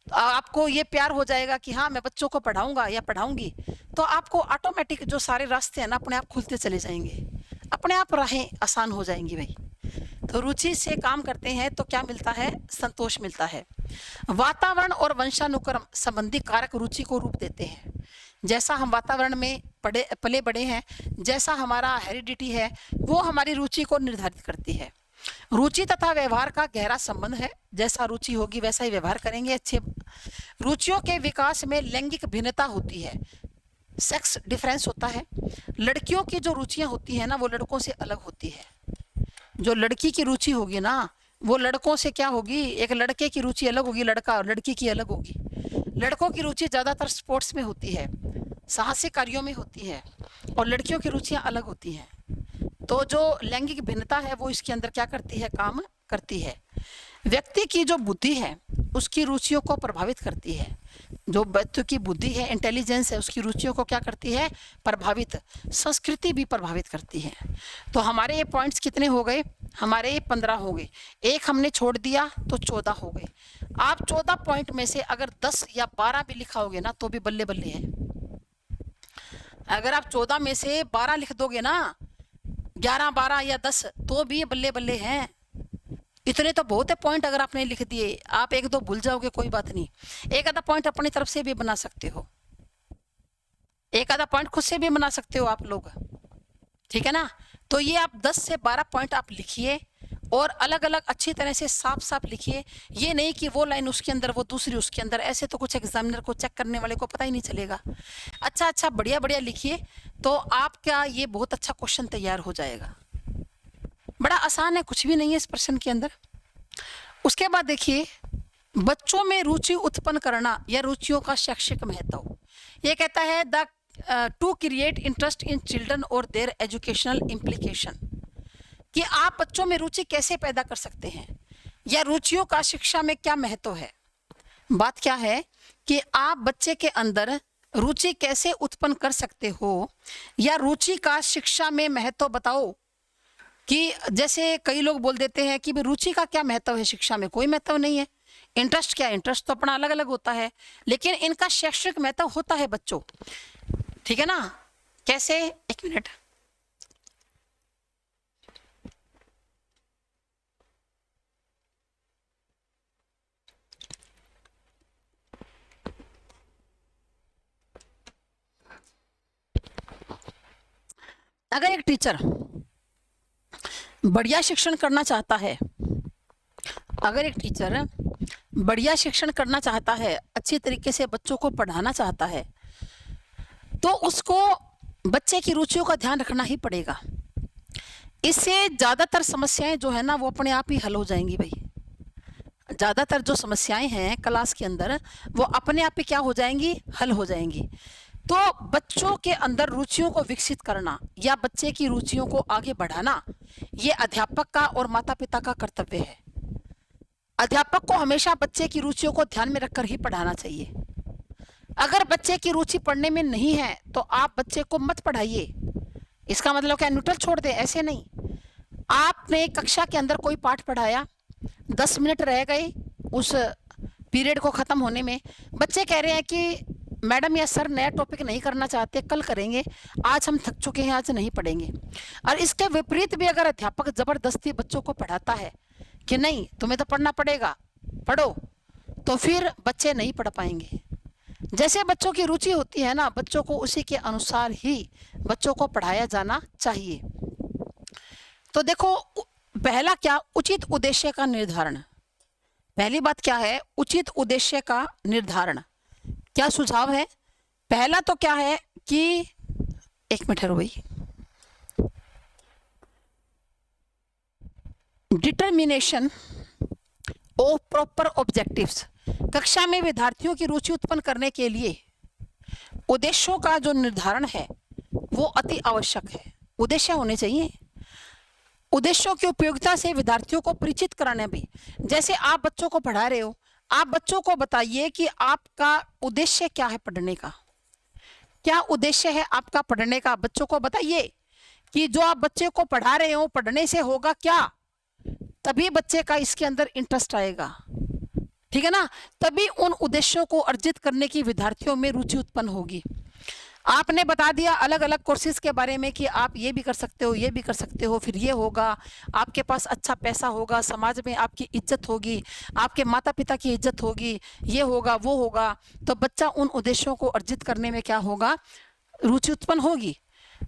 तो आपको ये प्यार हो जाएगा कि हाँ मैं बच्चों को पढ़ाऊंगा या पढ़ाऊंगी, तो आपको ऑटोमेटिक जो सारे रास्ते हैं ना अपने आप खुलते चले जाएंगे, अपने आप राहें आसान हो जाएंगी भाई। तो रुचि से काम करते हैं तो क्या मिलता है, संतोष मिलता है। वातावरण और वंशानुक्रम संबंधी कारक रुचि को रूप देते हैं। जैसा हम वातावरण में पले बड़े हैं, जैसा हमारा हेरिडिटी है, वो हमारी रुचि को निर्धारित करती है। रुचि तथा व्यवहार का गहरा संबंध है। जैसा रुचि होगी वैसा ही व्यवहार करेंगे। अच्छे रुचियों के विकास में लैंगिक भिन्नता होती है, सेक्स डिफरेंस होता है। लड़कियों की जो रुचियां होती है ना, वो लड़कों से अलग होती है। जो लड़की की रुचि होगी ना, वो लड़कों से क्या होगी, एक लड़के की रुचि अलग होगी, लड़का और लड़की की अलग होगी। लड़कों की रुचि ज़्यादातर स्पोर्ट्स में होती है, साहसिक कार्यों में होती है, और लड़कियों की रुचियां अलग होती हैं। तो जो लैंगिक भिन्नता है वो इसके अंदर क्या करती है, काम करती है। व्यक्ति की जो बुद्धि है उसकी रुचियों को प्रभावित करती है। जो बच्चों की बुद्धि है, इंटेलिजेंस है, उसकी रुचियों को क्या करती है, प्रभावित। संस्कृति भी प्रभावित करती है। तो हमारे ये पॉइंट्स कितने हो गए, हमारे ये 15 हो गए। एक हमने छोड़ दिया तो 14 हो गए। आप 14 पॉइंट में से अगर 10 या 12 भी लिखाओगे ना तो भी बल्ले बल्ले है। अगर आप 14 में से 12 लिख दोगे ना, 11, 12 या 10, तो भी ये बल्ले बल्ले हैं। इतने तो बहुत है पॉइंट। अगर आपने लिख दिए, आप एक दो भूल जाओगे कोई बात नहीं, एक आधा पॉइंट अपनी तरफ से भी बना सकते हो, एक आधा पॉइंट खुद से भी बना सकते हो आप लोग, ठीक है ना। तो ये आप 10 से 12 पॉइंट आप लिखिए, और अलग अलग अच्छी तरह से साफ साफ लिखिए। ये नहीं कि वो लाइन उसके अंदर, वो दूसरी उसके अंदर, ऐसे तो कुछ एग्जामिनर को चेक करने वाले को पता ही नहीं चलेगा। अच्छा अच्छा, बढ़िया बढ़िया लिखिए, तो आपका ये बहुत अच्छा क्वेश्चन तैयार हो जाएगा। बड़ा आसान है, कुछ भी नहीं है इस प्रश्न के अंदर। उसके बाद देखिए, बच्चों में रुचि उत्पन्न करना या रुचियों का शैक्षिक महत्व। ये कहता है the two create interest in children और देयर एजुकेशनल इम्प्लीकेशन, कि आप बच्चों में रुचि कैसे पैदा कर सकते हैं, या रुचियों का शिक्षा में क्या महत्व है। बात क्या है कि आप बच्चे के अंदर रुचि कैसे उत्पन्न कर सकते हो, या रुचि का शिक्षा में महत्व बताओ। कि जैसे कई लोग बोल देते हैं कि रुचि का क्या महत्व है शिक्षा में, कोई महत्व नहीं है। इंटरेस्ट क्या है, इंटरेस्ट तो अपना अलग अलग होता है, लेकिन इनका शैक्षिक महत्व होता है बच्चों, ठीक है ना। कैसे, एक मिनट। अगर एक टीचर बढ़िया शिक्षण करना चाहता है, अगर एक टीचर बढ़िया शिक्षण करना चाहता है, अच्छी तरीके से बच्चों को पढ़ाना चाहता है, तो उसको बच्चे की रुचियों का ध्यान रखना ही पड़ेगा। इससे ज़्यादातर समस्याएं जो है ना वो अपने आप ही हल हो जाएंगी भाई। ज़्यादातर जो समस्याएं हैं क्लास के अंदर वो अपने आप ही क्या हो जाएंगी, हल हो जाएंगी। तो बच्चों के अंदर रुचियों को विकसित करना या बच्चे की रुचियों को आगे बढ़ाना, ये अध्यापक का और माता पिता का कर्तव्य है। अध्यापक को हमेशा बच्चे की रुचियों को ध्यान में रखकर ही पढ़ाना चाहिए। अगर बच्चे की रुचि पढ़ने में नहीं है तो आप बच्चे को मत पढ़ाइए। इसका मतलब क्या न्यूट्रल छोड़ दें, ऐसे नहीं। आपने कक्षा के अंदर कोई पाठ पढ़ाया, 10 मिनट रह गए उस पीरियड को ख़त्म होने में, बच्चे कह रहे हैं कि मैडम या सर नया टॉपिक नहीं करना चाहते, कल करेंगे, आज हम थक चुके हैं, आज नहीं पढ़ेंगे। और इसके विपरीत भी अगर अध्यापक ज़बरदस्ती बच्चों को पढ़ाता है कि नहीं तुम्हें तो पढ़ना पड़ेगा, पढ़ो, तो फिर बच्चे नहीं पढ़ पाएंगे। जैसे बच्चों की रुचि होती है ना, बच्चों को उसी के अनुसार ही बच्चों को पढ़ाया जाना चाहिए। तो देखो, पहला क्या, उचित उद्देश्य का निर्धारण। पहली बात क्या है, उचित उद्देश्य का निर्धारण। क्या सुझाव है? पहला तो क्या है कि एक मिनट ठहरो भाई, डिटर्मिनेशन ऑफ प्रॉपर ऑब्जेक्टिव्स। कक्षा में विद्यार्थियों की रुचि उत्पन्न करने के लिए उद्देश्यों का जो निर्धारण है वो अति आवश्यक है। उद्देश्य होने चाहिए। उद्देश्यों की उपयोगिता से विद्यार्थियों को परिचित कराना भी। जैसे आप बच्चों को पढ़ा रहे हो, आप बच्चों को बताइए कि आपका उद्देश्य क्या है पढ़ने का, क्या उद्देश्य है आपका पढ़ने का। बच्चों को बताइए कि जो आप बच्चे को पढ़ा रहे हो पढ़ने से होगा क्या, तभी बच्चे का इसके अंदर इंटरेस्ट आएगा, ठीक है ना। तभी उन उद्देश्यों को अर्जित करने की विद्यार्थियों में रुचि उत्पन्न होगी। आपने बता दिया अलग अलग कोर्सेज के बारे में कि आप ये भी कर सकते हो, ये भी कर सकते हो, फिर ये होगा, आपके पास अच्छा पैसा होगा, समाज में आपकी इज्जत होगी, आपके माता पिता की इज्जत होगी, ये होगा वो होगा, तो बच्चा उन उद्देश्यों को अर्जित करने में क्या होगा, रुचि उत्पन्न होगी।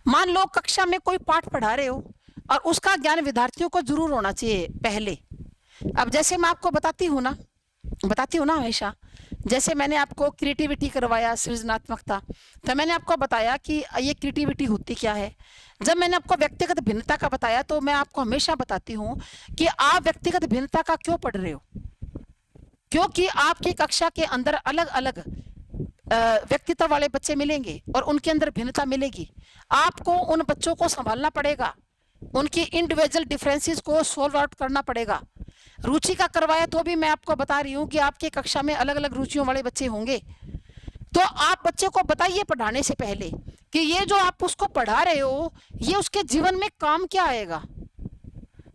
मान लो कक्षा में कोई पाठ पढ़ा रहे हो और उसका ज्ञान विद्यार्थियों को जरूर होना चाहिए पहले। अब जैसे मैं आपको बताती हूँ ना हमेशा, जैसे मैंने आपको क्रिएटिविटी करवाया, सृजनात्मकता, तो मैंने आपको बताया कि ये क्रिएटिविटी होती क्या है। जब मैंने आपको व्यक्तिगत भिन्नता का बताया तो मैं आपको हमेशा बताती हूँ कि आप व्यक्तिगत भिन्नता का क्यों पढ़ रहे हो, क्योंकि आपकी कक्षा के अंदर अलग अलग व्यक्तित्व वाले बच्चे मिलेंगे और उनके अंदर भिन्नता मिलेगी। आपको उन बच्चों को संभालना पड़ेगा, उनकी इंडिविजुअल डिफरेंसेस को सॉल्व आउट करना पड़ेगा। रुचि का करवाया तो भी मैं आपको बता रही हूँ कि आपके कक्षा में अलग अलग रुचियों वाले बच्चे होंगे, तो आप बच्चे को बताइए पढ़ाने से पहले कि ये जो आप उसको पढ़ा रहे हो ये उसके जीवन में काम क्या आएगा,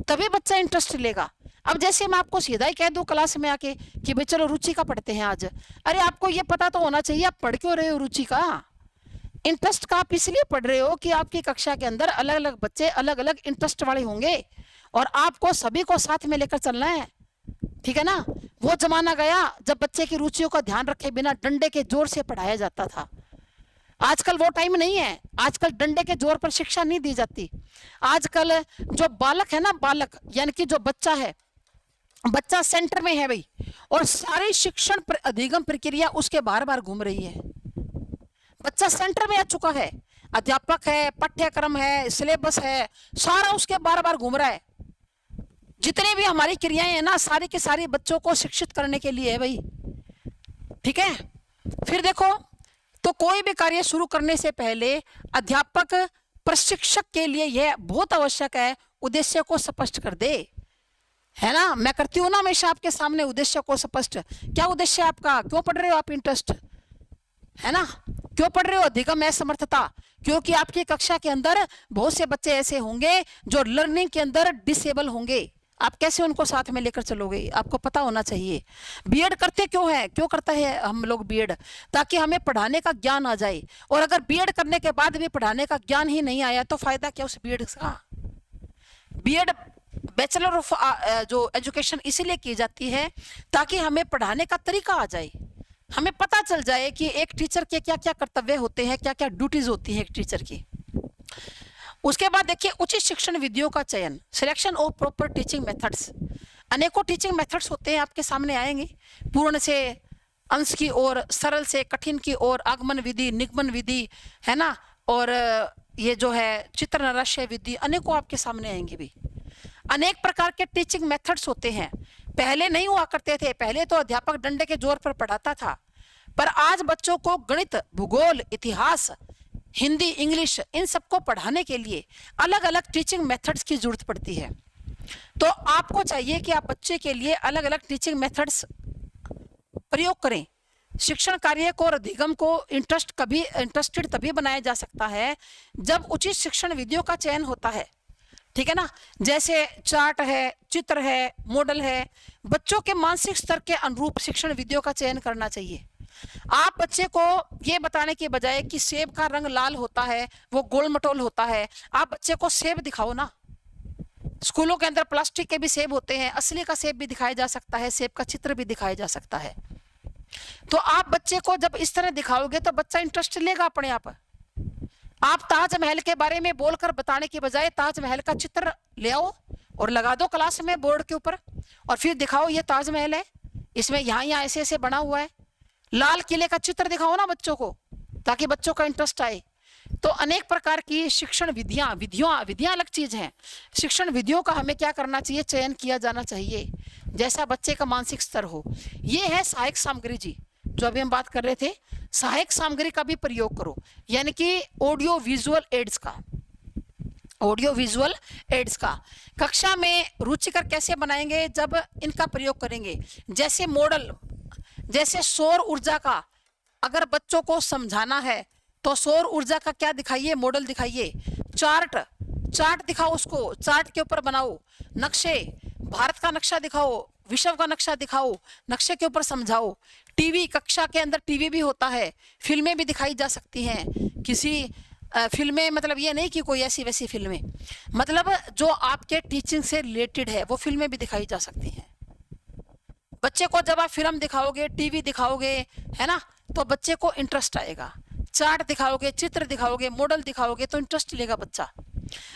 तभी बच्चा इंटरेस्ट लेगा। अब जैसे मैं आपको सीधा ही कह दूं क्लास में आके कि भाई चलो रुचि का पढ़ते हैं आज, अरे आपको ये पता तो होना चाहिए आप पढ़ क्यों रहे हो, रुचि का इंटरेस्ट का आप इसलिए पढ़ रहे हो कि आपकी कक्षा के अंदर अलग अलग बच्चे अलग अलग इंटरेस्ट वाले होंगे और आपको सभी को साथ में लेकर चलना है, ठीक है ना। वो जमाना गया जब बच्चे की रुचियों का ध्यान रखे बिना डंडे के जोर से पढ़ाया जाता था। आजकल वो टाइम नहीं है, आजकल डंडे के जोर पर शिक्षा नहीं दी जाती। आजकल जो बालक है ना, बालक यानी कि जो बच्चा है, बच्चा सेंटर में है भाई, और सारी शिक्षण अधिगम प्रक्रिया उसके बार बार घूम रही है। बच्चा सेंटर में आ चुका है, अध्यापक है, पाठ्यक्रम है, सिलेबस है, सारा उसके बार बार घूम रहा है। जितनी भी हमारी क्रियाएं हैं ना, सारी की सारी बच्चों को शिक्षित करने के लिए है भाई, ठीक है। फिर देखो, तो कोई भी कार्य शुरू करने से पहले अध्यापक प्रशिक्षक के लिए यह बहुत आवश्यक है उद्देश्य को स्पष्ट कर दे, है ना। मैं करती हूँ ना हमेशा आपके सामने उद्देश्य को स्पष्ट। क्या उद्देश्य है आपका, क्यों पढ़ रहे हो आप, इंटरेस्ट है ना, क्यों पढ़ रहे हो, अधिगम असमर्थता, क्योंकि आपकी कक्षा के अंदर बहुत से बच्चे ऐसे होंगे जो लर्निंग के अंदर डिसेबल होंगे। आप कैसे उनको साथ में लेकर चलोगे, आपको पता होना चाहिए। बीएड करते क्यों है, क्यों करता है हम लोग बीएड, ताकि हमें पढ़ाने का ज्ञान आ जाए। और अगर बीएड करने के बाद भी पढ़ाने का ज्ञान ही नहीं आया तो फायदा क्या उस बीएड का। बीएड बैचलर ऑफ जो एजुकेशन इसीलिए की जाती है ताकि हमें पढ़ाने का तरीका आ जाए, हमें पता चल जाए कि एक टीचर के क्या क्या कर्तव्य होते हैं, क्या क्या ड्यूटीज होती हैं एक टीचर की। उसके बाद देखिए उचित शिक्षण विधियों का चयन, selection of proper teaching methods. अनेकों टीचिंग मेथड्स होते हैं, आपके सामने आएंगे, पूर्ण से अंश की ओर, सरल से कठिन की ओर, आगमन विधि, निगमन विधि, है ना, और ये जो है चित्र नैराश्य विधि, अनेकों आपके सामने आएंगे भी। अनेक प्रकार के टीचिंग मेथड्स होते हैं, पहले नहीं हुआ करते थे, पहले तो अध्यापक डंडे के जोर पर पढ़ाता था, पर आज बच्चों को गणित, भूगोल, इतिहास, हिंदी, इंग्लिश, इन सबको पढ़ाने के लिए अलग अलग टीचिंग मेथड्स की जरूरत पड़ती है। तो आपको चाहिए कि आप बच्चे के लिए अलग अलग टीचिंग मेथड्स प्रयोग करें। शिक्षण कार्य को और अधिगम को इंटरेस्टेड तभी बनाया जा सकता है जब उचित शिक्षण विधियों का चयन होता है, ठीक है ना। जैसे चार्ट है, चित्र है, मॉडल है, बच्चों के मानसिक स्तर के अनुरूप शिक्षण विधियों का चयन करना चाहिए। आप बच्चे को ये बताने के बजाय कि सेब का रंग लाल होता है, वो गोल मटोल होता है, आप बच्चे को सेब दिखाओ ना। स्कूलों के अंदर प्लास्टिक के भी सेब होते हैं, असली का सेब भी दिखाया जा सकता है, सेब का चित्र भी दिखाया जा सकता है। तो आप बच्चे को जब इस तरह दिखाओगे तो बच्चा इंटरेस्ट लेगा अपने आप। आप ताजमहल के बारे में बोलकर बताने के बजाय ताजमहल का चित्र ले आओ और लगा दो क्लास में बोर्ड के ऊपर, और फिर दिखाओ ये ताजमहल है, इसमें यहाँ यहाँ ऐसे ऐसे बना हुआ है। लाल किले का चित्र दिखाओ ना बच्चों को, ताकि बच्चों का इंटरेस्ट आए। तो अनेक प्रकार की शिक्षण विधियां अलग चीज हैं। शिक्षण विधियों का हमें क्या करना चाहिए, चयन किया जाना चाहिए जैसा बच्चे का मानसिक स्तर हो। ये है सहायक सामग्री जी, जो अभी हम बात कर रहे थे। सहायक सामग्री का भी प्रयोग करो, यानी कि ऑडियो विजुअल एड्स का। ऑडियो विजुअल एड्स का कक्षा में रुचिकर कैसे बनाएंगे, जब इनका प्रयोग करेंगे। जैसे मॉडल, जैसे सौर ऊर्जा का अगर बच्चों को समझाना है तो सौर ऊर्जा का क्या दिखाइए, मॉडल दिखाइए। चार्ट दिखाओ, उसको चार्ट के ऊपर बनाओ। नक्शे, भारत का नक्शा दिखाओ, विश्व का नक्शा दिखाओ, नक्शे के ऊपर समझाओ। टीवी, कक्षा के अंदर टीवी भी होता है, फिल्में भी दिखाई जा सकती हैं। किसी फिल्में मतलब ये नहीं कि कोई ऐसी वैसी फिल्में, मतलब जो आपके टीचिंग से रिलेटेड है वो फिल्में भी दिखाई जा सकती हैं। बच्चे को जब आप फिल्म दिखाओगे, टीवी दिखाओगे, है ना, तो बच्चे को इंटरेस्ट आएगा। चार्ट दिखाओगे, चित्र दिखाओगे, मॉडल दिखाओगे तो इंटरेस्ट लेगा बच्चा।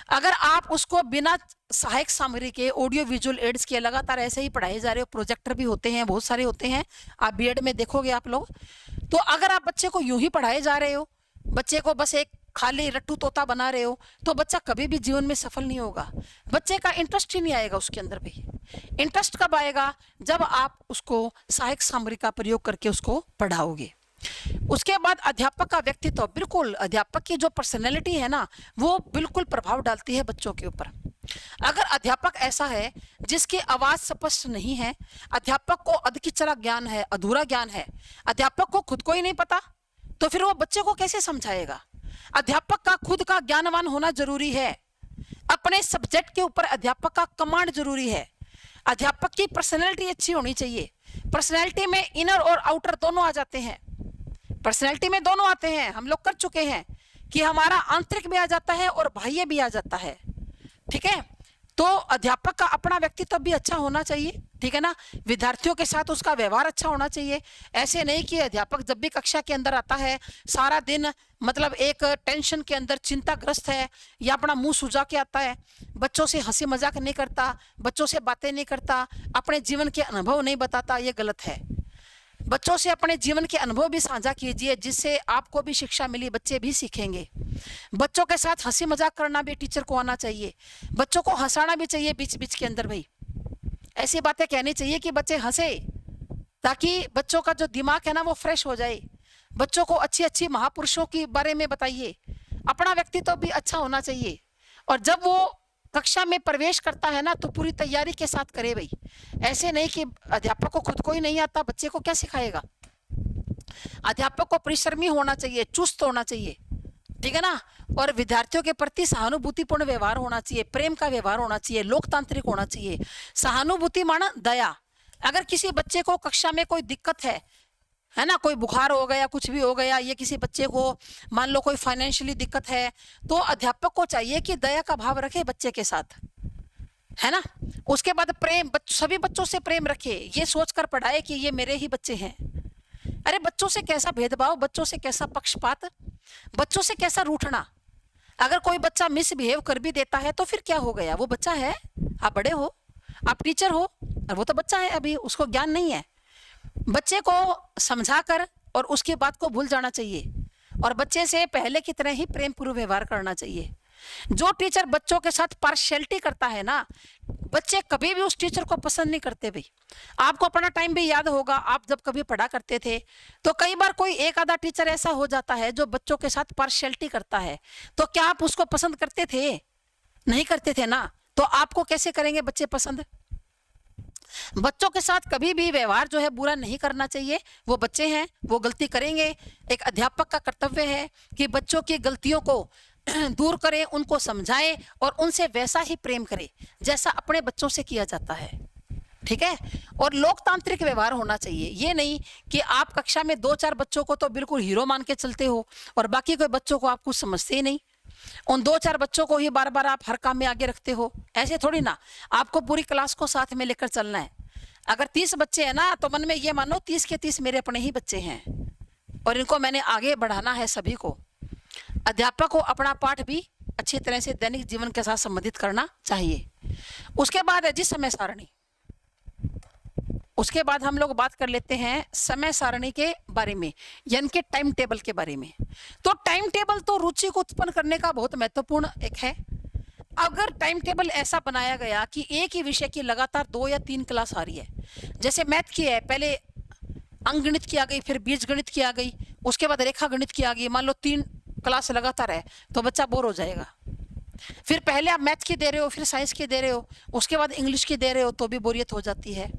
अगर आप उसको बिना सहायक सामग्री के, ऑडियो विजुअल एड्स के लगातार ऐसे ही पढ़ाए जा रहे हो, प्रोजेक्टर भी होते हैं, बहुत सारे होते हैं, आप बीएड में देखोगे आप लोग, तो अगर आप बच्चे को यूं ही पढ़ाए जा रहे हो, बच्चे को बस एक खाली रट्टू तोता बना रहे हो, तो बच्चा कभी भी जीवन में सफल नहीं होगा। बच्चे का इंटरेस्ट ही नहीं आएगा उसके अंदर भी। इंटरेस्ट कब आएगा, जब आप उसको सहायक सामग्री का प्रयोग करके उसको पढ़ाओगे। उसके बाद अध्यापक का व्यक्तित्व, बिल्कुल अध्यापक की जो पर्सनैलिटी है ना, वो बिल्कुल प्रभाव डालती है बच्चों के ऊपर। अगर अध्यापक ऐसा है जिसकी आवाज स्पष्ट नहीं है, अध्यापक को अधकिचरा ज्ञान है, अधूरा ज्ञान है, अध्यापक को खुद को ही नहीं पता, तो फिर वो बच्चे को कैसे समझाएगा। अध्यापक का खुद का ज्ञानवान होना जरूरी है। अपने सब्जेक्ट के ऊपर अध्यापक का कमांड जरूरी है। अध्यापक की पर्सनैलिटी अच्छी होनी चाहिए। पर्सनैलिटी में इनर और आउटर दोनों आ जाते हैं। पर्सनैलिटी में दोनों आते हैं, हम लोग कर चुके हैं कि हमारा आंतरिक भी आ जाता है और बाह्य भी आ जाता है। ठीक है, तो अध्यापक का अपना व्यक्तित्व भी अच्छा होना चाहिए, ठीक है ना। विद्यार्थियों के साथ उसका व्यवहार अच्छा होना चाहिए। ऐसे नहीं कि अध्यापक जब भी कक्षा के अंदर आता है सारा दिन मतलब एक टेंशन के अंदर चिंताग्रस्त है, या अपना मुंह सुजा के आता है, बच्चों से हंसी मजाक नहीं करता, बच्चों से बातें नहीं करता, अपने जीवन के अनुभव नहीं बताता, ये गलत है। बच्चों से अपने जीवन के अनुभव भी साझा कीजिए, जिससे आपको भी शिक्षा मिली, बच्चे भी सीखेंगे। बच्चों के साथ हंसी मजाक करना भी टीचर को आना चाहिए। बच्चों को हंसाना भी चाहिए बीच बीच के अंदर, भाई ऐसी बातें कहनी चाहिए कि बच्चे हंसे, ताकि बच्चों का जो दिमाग है ना वो फ्रेश हो जाए। बच्चों को अच्छी अच्छी महापुरुषों के बारे में बताइए। अपना व्यक्तित्व भी अच्छा होना चाहिए। और जब वो कक्षा में प्रवेश करता है ना तो पूरी तैयारी के साथ करे भाई। ऐसे नहीं कि अध्यापक को खुद को ही नहीं आता, बच्चे को क्या सिखाएगा। अध्यापक को परिश्रमी होना चाहिए, चुस्त होना चाहिए, ठीक है ना। और विद्यार्थियों के प्रति सहानुभूतिपूर्ण व्यवहार होना चाहिए, प्रेम का व्यवहार होना चाहिए, लोकतांत्रिक होना चाहिए। सहानुभूति माना दया। अगर किसी बच्चे को कक्षा में कोई दिक्कत है ना, कोई बुखार हो गया, कुछ भी हो गया, ये किसी बच्चे को मान लो कोई फाइनेंशियली दिक्कत है, तो अध्यापक को चाहिए कि दया का भाव रखे बच्चे के साथ, है ना। उसके बाद प्रेम, सभी बच्चों से प्रेम रखे, ये सोचकर पढ़ाए कि ये मेरे ही बच्चे हैं। अरे बच्चों से कैसा भेदभाव, बच्चों से कैसा पक्षपात, बच्चों से कैसा रूठना। अगर कोई बच्चा मिसबिहेव कर भी देता है तो फिर क्या हो गया, वो बच्चा है, आप बड़े हो, आप टीचर हो, और वो तो बच्चा है, अभी उसको ज्ञान नहीं है। बच्चे को समझाकर और उसकी बात को भूल जाना चाहिए, और बच्चे से पहले की तरह ही प्रेम पूर्व व्यवहार करना चाहिए। जो टीचर बच्चों के साथ पार्शियलिटी करता है ना, बच्चे कभी भी उस टीचर को पसंद नहीं करते भाई। आपको अपना टाइम भी याद होगा, आप जब कभी पढ़ा करते थे तो कई बार कोई एक आधा टीचर ऐसा हो जाता है जो बच्चों के साथ पार्शियलिटी करता है, तो क्या आप उसको पसंद करते थे? नहीं करते थे ना। तो आपको कैसे करेंगे बच्चे पसंद? बच्चों के साथ कभी भी व्यवहार जो है बुरा नहीं करना चाहिए। वो बच्चे हैं, वो गलती करेंगे। एक अध्यापक का कर्तव्य है कि बच्चों की गलतियों को दूर करें, उनको समझाएं और उनसे वैसा ही प्रेम करें जैसा अपने बच्चों से किया जाता है, ठीक है। और लोकतांत्रिक व्यवहार होना चाहिए। ये नहीं कि आप कक्षा में 2-4 बच्चों को तो बिल्कुल हीरो मान के चलते हो और बाकी कोई बच्चों को आप कुछ समझते ही नहीं। उन 2-4 बच्चों को ही बार बार आप हर काम में आगे रखते हो, ऐसे थोड़ी ना। आपको पूरी क्लास को साथ में लेकर चलना है। अगर 30 बच्चे हैं ना, तो मन में ये मानो 30 के 30 मेरे अपने ही बच्चे हैं और इनको मैंने आगे बढ़ाना है सभी को। अध्यापक को अपना पाठ भी अच्छी तरह से दैनिक जीवन के साथ संबंधित करना चाहिए। उसके बाद है जी समय सारणी। उसके बाद हम लोग बात कर लेते हैं समय सारणी के बारे में, यानी कि टाइम टेबल के बारे में। तो टाइम टेबल तो रुचि को उत्पन्न करने का बहुत महत्वपूर्ण एक है। अगर टाइम टेबल ऐसा बनाया गया कि एक ही विषय की लगातार 2 या 3 क्लास आ रही है, जैसे मैथ की है, पहले अंकगणित की आ गई, फिर बीजगणित की आ गई, उसके बाद रेखा गणित की आ गई, मान लो 3 क्लास लगातार है, तो बच्चा बोर हो जाएगा। फिर पहले आप मैथ की दे रहे हो, फिर साइंस की दे रहे हो, उसके बाद इंग्लिश की दे रहे हो, तो भी बोरियत हो जाती है।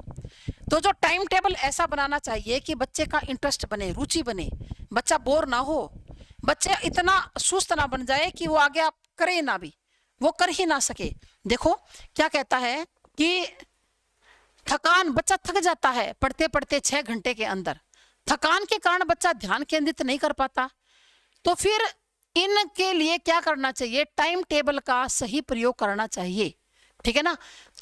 तो जो टाइम टेबल ऐसा बनाना चाहिए कि बच्चे का इंटरेस्ट बने, रुचि बने, बच्चा बोर ना हो, बच्चे इतना सुस्त ना बन जाए कि वो आगे आप करे ना भी, वो कर ही ना सके। देखो क्या कहता है कि थकान, बच्चा थक जाता है पढ़ते पढ़ते 6 घंटे के अंदर, थकान के कारण बच्चा ध्यान केंद्रित नहीं कर पाता। तो फिर इनके लिए क्या करना चाहिए, टाइम टेबल का सही प्रयोग करना चाहिए, ठीक है ना।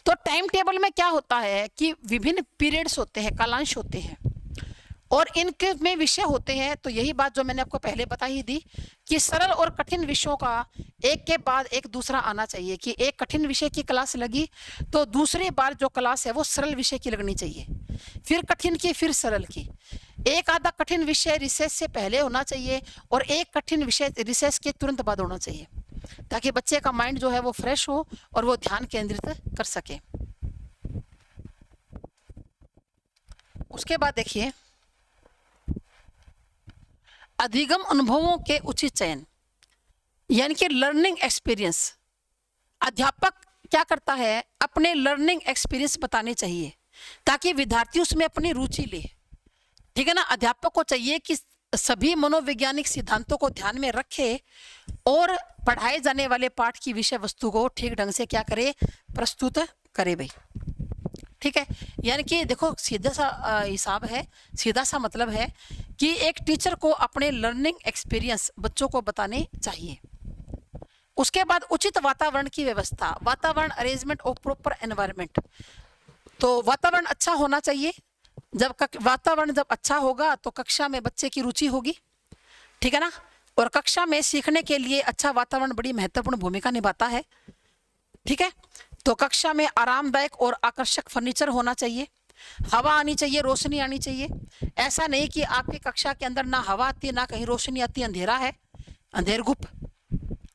तो टाइम टेबल में क्या होता है कि विभिन्न पीरियड्स होते हैं, कालांश होते हैं, और इनके में विषय होते हैं। तो यही बात जो मैंने आपको पहले बता ही दी कि सरल और कठिन विषयों का एक के बाद एक दूसरा आना चाहिए, कि एक कठिन विषय की क्लास लगी तो दूसरी बार जो क्लास है वो सरल विषय की लगनी चाहिए, फिर कठिन की, फिर सरल की। एक आधा कठिन विषय रिसेस से पहले होना चाहिए और एक कठिन विषय रिसेस के तुरंत बाद होना चाहिए, ताकि बच्चे का माइंड जो है वो फ्रेश हो और वो ध्यान केंद्रित कर सके। उसके बाद देखिए, अधिगम अनुभवों के उचित चयन, यानी कि लर्निंग एक्सपीरियंस। अध्यापक क्या करता है, अपने लर्निंग एक्सपीरियंस बताने चाहिए ताकि विद्यार्थी उसमें अपनी रुचि ले, ठीक है ना। अध्यापक को चाहिए कि सभी मनोवैज्ञानिक सिद्धांतों को ध्यान में रखे और पढ़ाए जाने वाले पाठ की विषय वस्तु को ठीक ढंग से क्या करे, प्रस्तुत करे भाई, ठीक है। यानी कि देखो सीधा सा हिसाब है, सीधा सा मतलब है कि एक टीचर को अपने लर्निंग एक्सपीरियंस बच्चों को बताने चाहिए। उसके बाद उचित वातावरण की व्यवस्था, वातावरण, अरेंजमेंट ऑफ प्रॉपर एनवायरनमेंट। तो वातावरण अच्छा होना चाहिए, जब वातावरण जब अच्छा होगा तो कक्षा में बच्चे की रुचि होगी, ठीक है ना। और कक्षा में सीखने के लिए अच्छा वातावरण बड़ी महत्वपूर्ण भूमिका निभाता है, ठीक है। तो कक्षा में आरामदायक और आकर्षक फर्नीचर होना चाहिए, हवा आनी चाहिए, रोशनी आनी चाहिए। ऐसा नहीं कि आपकी कक्षा के अंदर ना हवा आती है ना कहीं रोशनी आती है, अंधेरा है, अंधेर गुप,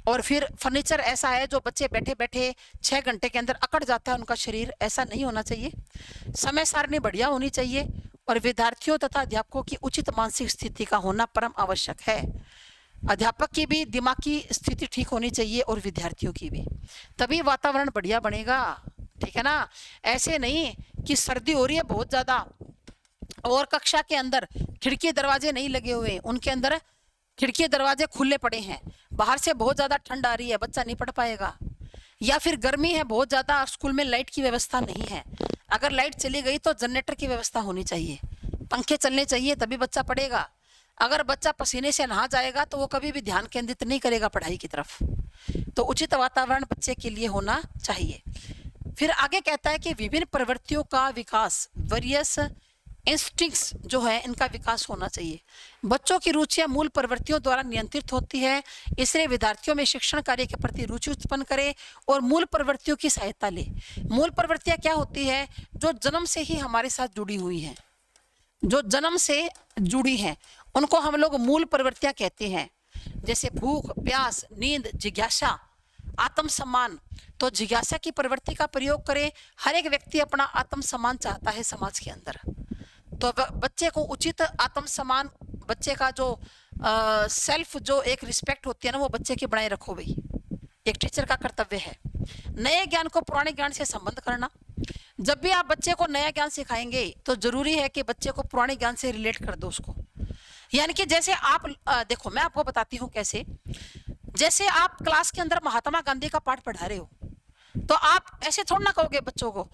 और फिर फर्नीचर ऐसा है जो बच्चे बैठे बैठे 6 घंटे के अंदर अकड़ जाता है उनका शरीर, ऐसा नहीं होना चाहिए। समय सारणी बढ़िया होनी चाहिए और विद्यार्थियों तथा अध्यापकों की उचित मानसिक स्थिति का होना परम आवश्यक है। अध्यापक की भी दिमागी स्थिति ठीक होनी चाहिए और विद्यार्थियों की भी, तभी वातावरण बढ़िया बनेगा, ठीक है ना। ऐसे नहीं कि सर्दी हो रही है बहुत ज़्यादा और कक्षा के अंदर खिड़की दरवाजे नहीं लगे हुए, उनके अंदर खिड़की दरवाजे खुले पड़े हैं, बाहर से बहुत ज़्यादा ठंड आ रही है, बच्चा नहीं पढ़ पाएगा। या फिर गर्मी है बहुत ज़्यादा, स्कूल में लाइट की व्यवस्था नहीं है, अगर लाइट चली गई तो जनरेटर की व्यवस्था होनी चाहिए, पंखे चलने चाहिए, तभी बच्चा पढ़ेगा। अगर बच्चा पसीने से नहा जाएगा तो वो कभी भी ध्यान केंद्रित नहीं करेगा पढ़ाई की तरफ। तो उचित वातावरण बच्चे के लिए होना चाहिए। फिर आगे कहता है कि विभिन्न प्रवृत्तियों का विकास, वेरियस इंस्टिंक्ट्स जो है इनका विकास होना चाहिए। बच्चों की रुचियां मूल प्रवृत्तियों द्वारा नियंत्रित होती है, इसलिए विद्यार्थियों में शिक्षण कार्य के प्रति रुचि उत्पन्न करे और मूल प्रवृत्तियों की सहायता ले। मूल प्रवृत्तियां क्या होती है, जो जन्म से ही हमारे साथ जुड़ी हुई हैं, जो जन्म से जुड़ी हैं उनको हम लोग मूल प्रवृत्तियां कहते हैं, जैसे भूख, प्यास, नींद, जिज्ञासा, आत्मसम्मान। तो जिज्ञासा की प्रवृत्ति का प्रयोग करें। हर एक व्यक्ति अपना आत्मसम्मान चाहता है समाज के अंदर, तो बच्चे को उचित आत्मसम्मान, बच्चे का जो सेल्फ जो एक रिस्पेक्ट होती है ना, वो बच्चे की बनाए रखो भाई, एक टीचर का कर्तव्य है। नए ज्ञान को पुराने ज्ञान से संबंध करना, जब भी आप बच्चे को नया ज्ञान सिखाएंगे तो जरूरी है कि बच्चे को पुराने ज्ञान से रिलेट कर दो उसको। यानी कि जैसे आप देखो मैं आपको बताती हूँ कैसे, जैसे आप क्लास के अंदर महात्मा गांधी का पाठ पढ़ा रहे हो तो आप ऐसे थोड़ा ना कहोगे बच्चों को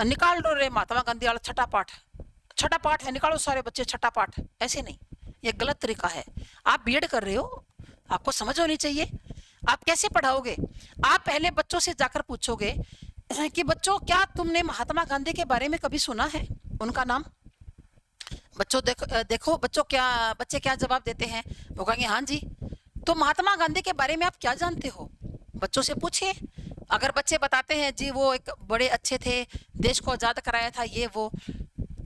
निकाल दो रे महात्मा गांधी वाला छठा पाठ है, निकालो सारे बच्चे छठा पाठ, ऐसे नहीं, ये गलत तरीका है। आप बीएड कर रहे हो, आपको समझ होनी चाहिए। आप कैसे पढ़ाओगे, आप पहले बच्चों से जाकर पूछोगे कि बच्चों क्या तुमने महात्मा गांधी के बारे में कभी सुना है, उनका नाम। बच्चों देखो बच्चे क्या जवाब देते हैं, वो कहेंगे हाँ जी। तो महात्मा गांधी के बारे में आप क्या जानते हो, बच्चों से पूछिए। अगर बच्चे बताते हैं जी वो एक बड़े अच्छे थे, देश को आज़ाद कराया था, ये वो,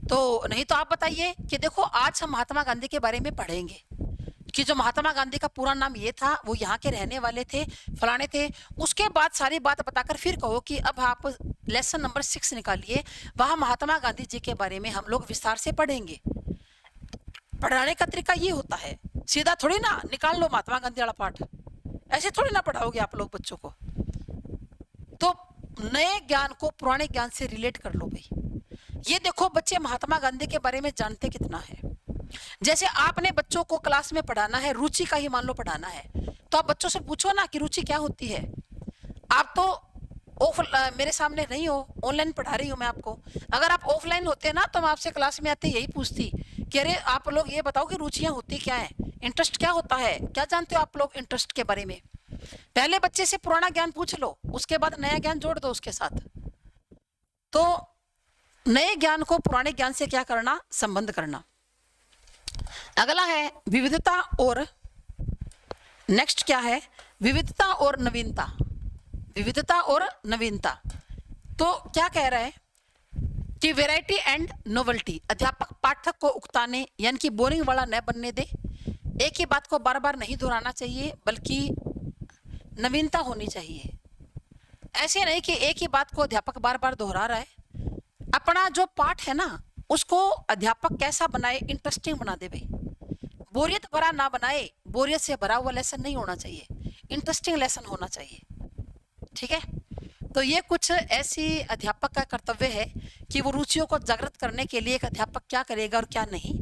तो नहीं तो आप बताइए कि देखो आज हम महात्मा गांधी के बारे में पढ़ेंगे कि जो महात्मा गांधी का पूरा नाम ये था, वो यहाँ के रहने वाले थे, फलाने थे। उसके बाद सारी बात बताकर फिर कहो कि अब आप लेसन नंबर 6 निकालिए, वहाँ महात्मा गांधी जी के बारे में हम लोग विस्तार से पढ़ेंगे। पढ़ाने का तरीका ये होता है, सीधा थोड़ी ना निकाल लो महात्मा गांधी वाला पाठ, ऐसे थोड़ी ना पढ़ाओगे आप लोग बच्चों को। तो नए ज्ञान को पुराने ज्ञान से रिलेट कर लो भाई। ये देखो बच्चे महात्मा गांधी के बारे में जानते कितना है। जैसे आपने बच्चों को क्लास में पढ़ाना है, रुचि का ही मान लो पढ़ाना है, तो आप बच्चों से पूछो ना कि रुचि क्या होती है। आप तो मेरे सामने नहीं हो, ऑनलाइन पढ़ा रही हूँ मैं आपको। अगर आप ऑफलाइन होते ना तो मैं आपसे क्लास में आते यही पूछती कि अरे आप लोग ये बताओ कि रुचियां होती क्या है, इंटरेस्ट क्या होता है, क्या जानते हो आप लोग इंटरेस्ट के बारे में। पहले बच्चे से पुराना ज्ञान पूछ लो, उसके बाद नया ज्ञान जोड़ दो उसके साथ। तो नए ज्ञान को पुराने ज्ञान से क्या करना, संबंध करना। अगला है विविधता और, नेक्स्ट क्या है, विविधता और नवीनता। विविधता और नवीनता, तो क्या कह रहा है कि वैरायटी एंड नोवेल्टी। अध्यापक पाठक को उकताने यानी कि बोरिंग वाला न बनने दे। एक ही बात को बार बार नहीं दोहराना चाहिए, बल्कि नवीनता होनी चाहिए। ऐसे नहीं कि एक ही बात को अध्यापक बार बार दोहरा रहा है। अपना जो पाठ है ना, उसको अध्यापक कैसा बनाए, इंटरेस्टिंग बना दे भाई। बोरियत भरा ना बनाए, बोरियत से भरा हुआ लेसन नहीं होना चाहिए, इंटरेस्टिंग लेसन होना चाहिए। ठीक है, तो ये कुछ ऐसी अध्यापक का कर्तव्य है कि वो रुचियों को जागृत करने के लिए एक अध्यापक क्या करेगा और क्या नहीं।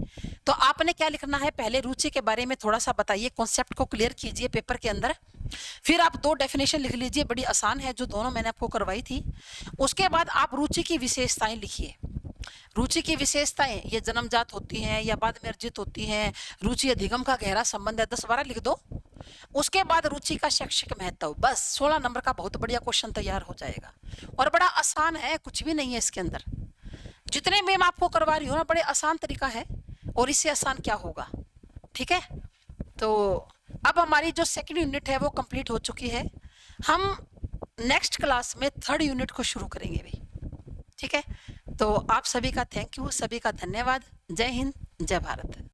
तो आपने क्या लिखना है, पहले रुचि के बारे में थोड़ा सा बताइए, कॉन्सेप्ट को क्लियर कीजिए पेपर के अंदर। फिर आप 2 डेफिनेशन लिख लीजिए, बड़ी आसान है, जो दोनों मैंने आपको करवाई थी। उसके बाद आप रुचि की विशेषताएं लिखिए। रुचि की विशेषताएं ये जन्मजात होती हैं या बाद में अर्जित होती हैं, रुचि अधिगम का गहरा संबंध है, 10-12 लिख दो। उसके बाद रुचि का शैक्षिक महत्व, बस 16 नंबर का बहुत बढ़िया क्वेश्चन तैयार हो जाएगा। और बड़ा आसान है, कुछ भी नहीं है इसके अंदर। जितने मैं आपको करवा रही हूँ ना, बड़े आसान तरीका है, और इससे आसान क्या होगा। ठीक है, तो अब हमारी जो सेकंड यूनिट है वो कंप्लीट हो चुकी है। हम नेक्स्ट क्लास में 3rd यूनिट को शुरू करेंगे भाई। ठीक है, तो आप सभी का थैंक यू, सभी का धन्यवाद। जय हिंद, जय भारत।